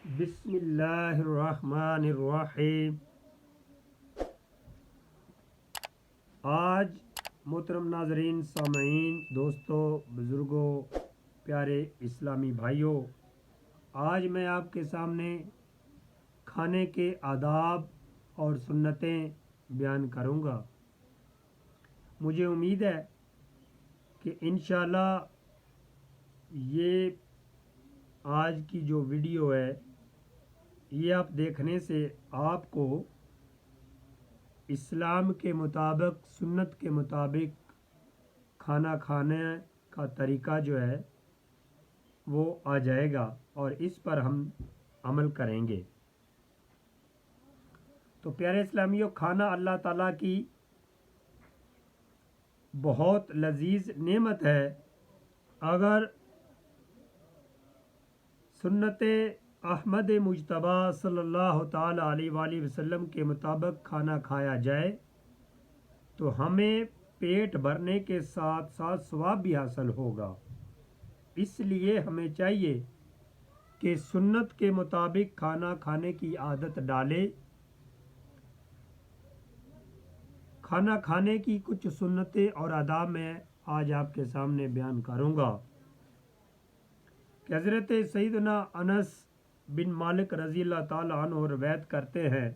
بسم اللہ الرحمن الرحیم۔ آج محترم ناظرین، سامعین، دوستوں، بزرگوں، پیارے اسلامی بھائیوں، آج میں آپ کے سامنے کھانے کے آداب اور سنتیں بیان کروں گا۔ مجھے امید ہے کہ انشاءاللہ یہ آج کی جو ویڈیو ہے یہ آپ دیکھنے سے آپ کو اسلام کے مطابق، سنت کے مطابق کھانا کھانے کا طریقہ جو ہے وہ آ جائے گا اور اس پر ہم عمل کریں گے۔ تو پیارے اسلامیوں، کھانا اللہ تعالیٰ کی بہت لذیذ نعمت ہے۔ اگر سنت احمد مجتبی صلی اللہ تعالیٰ علیہ وآلہ وسلم کے مطابق کھانا کھایا جائے تو ہمیں پیٹ بھرنے کے ساتھ ساتھ ثواب بھی حاصل ہوگا۔ اس لیے ہمیں چاہیے کہ سنت کے مطابق کھانا کھانے کی عادت ڈالے۔ کھانا کھانے کی کچھ سنتیں اور آداب میں آج آپ کے سامنے بیان کروں گا کہ حضرت سیدنا انس بن مالک رضی اللہ تعالیٰ عنہ روایت کرتے ہیں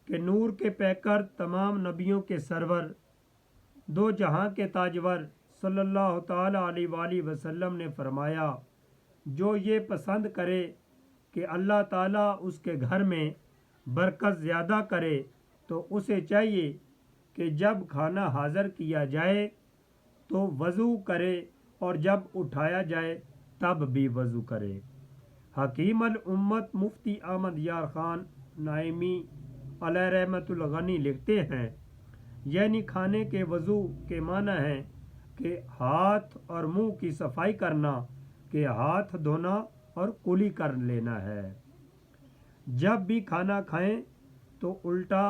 کہ نور کے پیکر، تمام نبیوں کے سرور، دو جہاں کے تاجور صلی اللہ تعالیٰ علیہ وآلہ وسلم نے فرمایا، جو یہ پسند کرے کہ اللہ تعالیٰ اس کے گھر میں برکت زیادہ کرے تو اسے چاہیے کہ جب کھانا حاضر کیا جائے تو وضو کرے اور جب اٹھایا جائے تب بھی وضو کرے۔ حکیم الامت مفتی احمد یار خان نائمی علیہ رحمت الغنی لکھتے ہیں، یعنی کھانے کے وضو کے معنی ہے کہ ہاتھ اور منہ کی صفائی کرنا، کہ ہاتھ دھونا اور کلی کر لینا ہے۔ جب بھی کھانا کھائیں تو الٹا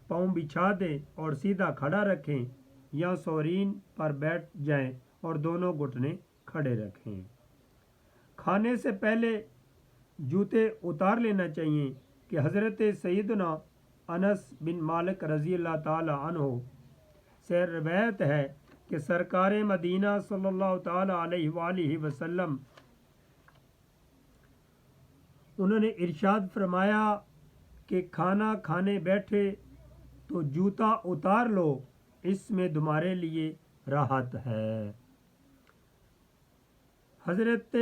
پاؤں بچھا دیں اور سیدھا کھڑا رکھیں یا سورین پر بیٹھ جائیں اور دونوں گھٹنے کھڑے رکھیں۔ کھانے سے پہلے جوتے اتار لینا چاہیے کہ حضرت سیدنا انس بن مالک رضی اللہ تعالی عنہ سے روایت ہے کہ سرکار مدینہ صلی اللہ تعالی علیہ وآلہ وسلم انہوں نے ارشاد فرمایا کہ کھانا کھانے بیٹھے تو جوتا اتار لو، اس میں تمہارے لیے راحت ہے۔ حضرت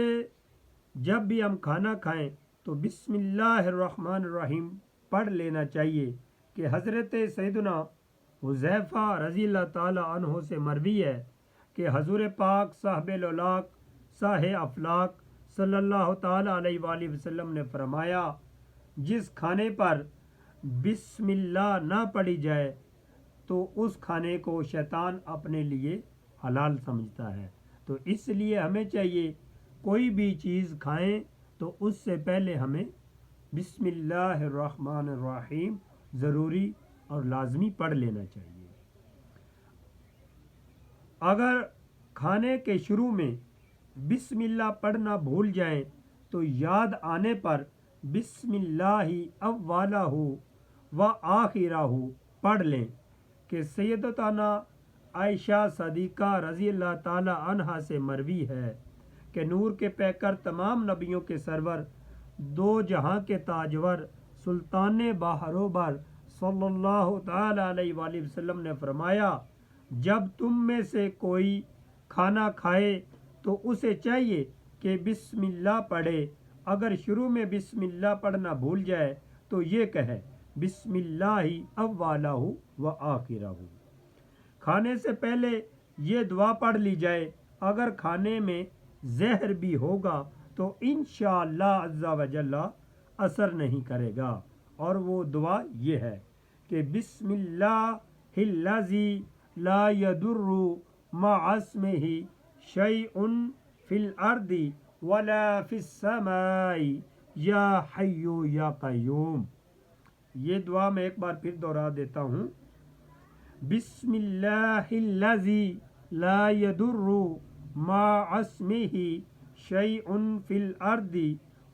جب بھی ہم کھانا کھائیں تو بسم اللہ الرحمن الرحیم پڑھ لینا چاہیے کہ حضرت سیدنا حذیفہ رضی اللہ تعالی عنہ سے مروی ہے کہ حضور پاک صاحب الاولاق صاحب افلاق صلی اللہ تعالی علیہ وآلہ وسلم نے فرمایا، جس کھانے پر بسم اللہ نہ پڑھی جائے تو اس کھانے کو شیطان اپنے لیے حلال سمجھتا ہے۔ تو اس لیے ہمیں چاہیے کوئی بھی چیز کھائیں تو اس سے پہلے ہمیں بسم اللہ الرحمن الرحیم ضروری اور لازمی پڑھ لینا چاہیے۔ اگر کھانے کے شروع میں بسم اللہ پڑھنا بھول جائیں تو یاد آنے پر بسم اللہ اولہ و آخرہ پڑھ لیں کہ سیدتنا عائشہ صدیقہ رضی اللہ تعالی عنہا سے مروی ہے کہ نور کے پیکر، تمام نبیوں کے سرور، دو جہاں کے تاجور، سلطان باہروبر صلی اللہ تعالی علیہ وآلہ وسلم نے فرمایا، جب تم میں سے کوئی کھانا کھائے تو اسے چاہیے کہ بسم اللہ پڑھے۔ اگر شروع میں بسم اللہ پڑھنا بھول جائے تو یہ کہے بسم اللہ اولہ و آخرہ۔ کھانے سے پہلے یہ دعا پڑھ لی جائے، اگر کھانے میں زہر بھی ہوگا تو انشاءاللہ عز و جل اثر نہیں کرے گا، اور وہ دعا یہ ہے کہ بسم اللہ الذی لا یضر مع اسمہ شیء فی الارض ولا فی السماء یا حی یا قیوم۔ یہ دعا میں ایک بار پھر دوہرا دیتا ہوں، بسم اللہ الذی لا یضر مع اسمہ شیء فی الارض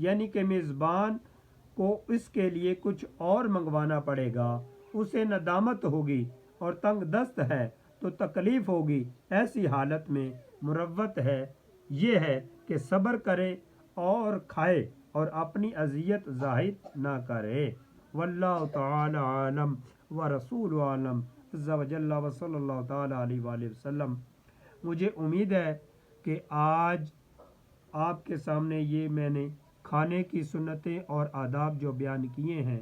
یعنی کہ میزبان کو اس کے لیے کچھ اور منگوانا پڑے گا، اسے ندامت ہوگی اور تنگ دست ہے تو تکلیف ہوگی۔ ایسی حالت میں مروت ہے یہ ہے کہ صبر کرے اور کھائے اور اپنی اذیت ظاہر نہ کرے۔ واللہ تعالی عالم ورسول عالم عز وجل وصلی اللہ تعالی علیہ وآلہ وسلم۔ مجھے امید ہے کہ آج آپ کے سامنے یہ میں نے کھانے کی سنتیں اور آداب جو بیان کیے ہیں،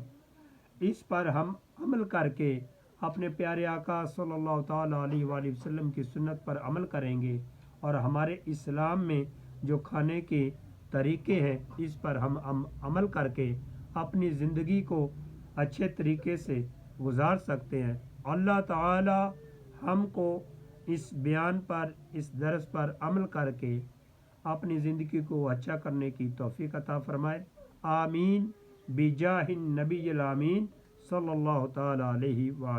اس پر ہم عمل کر کے اپنے پیارے آقا صلی اللہ تعالیٰ علیہ وآلہ وسلم کی سنت پر عمل کریں گے، اور ہمارے اسلام میں جو کھانے کے طریقے ہیں اس پر ہم عمل کر کے اپنی زندگی کو اچھے طریقے سے گزار سکتے ہیں۔ اللہ تعالی ہم کو اس بیان پر، اس درس پر عمل کر کے اپنی زندگی کو اچھا کرنے کی توفیق عطا فرمائے۔ آمین بجاہ النبی الامین صلی اللہ تعالی علیہ وآلہ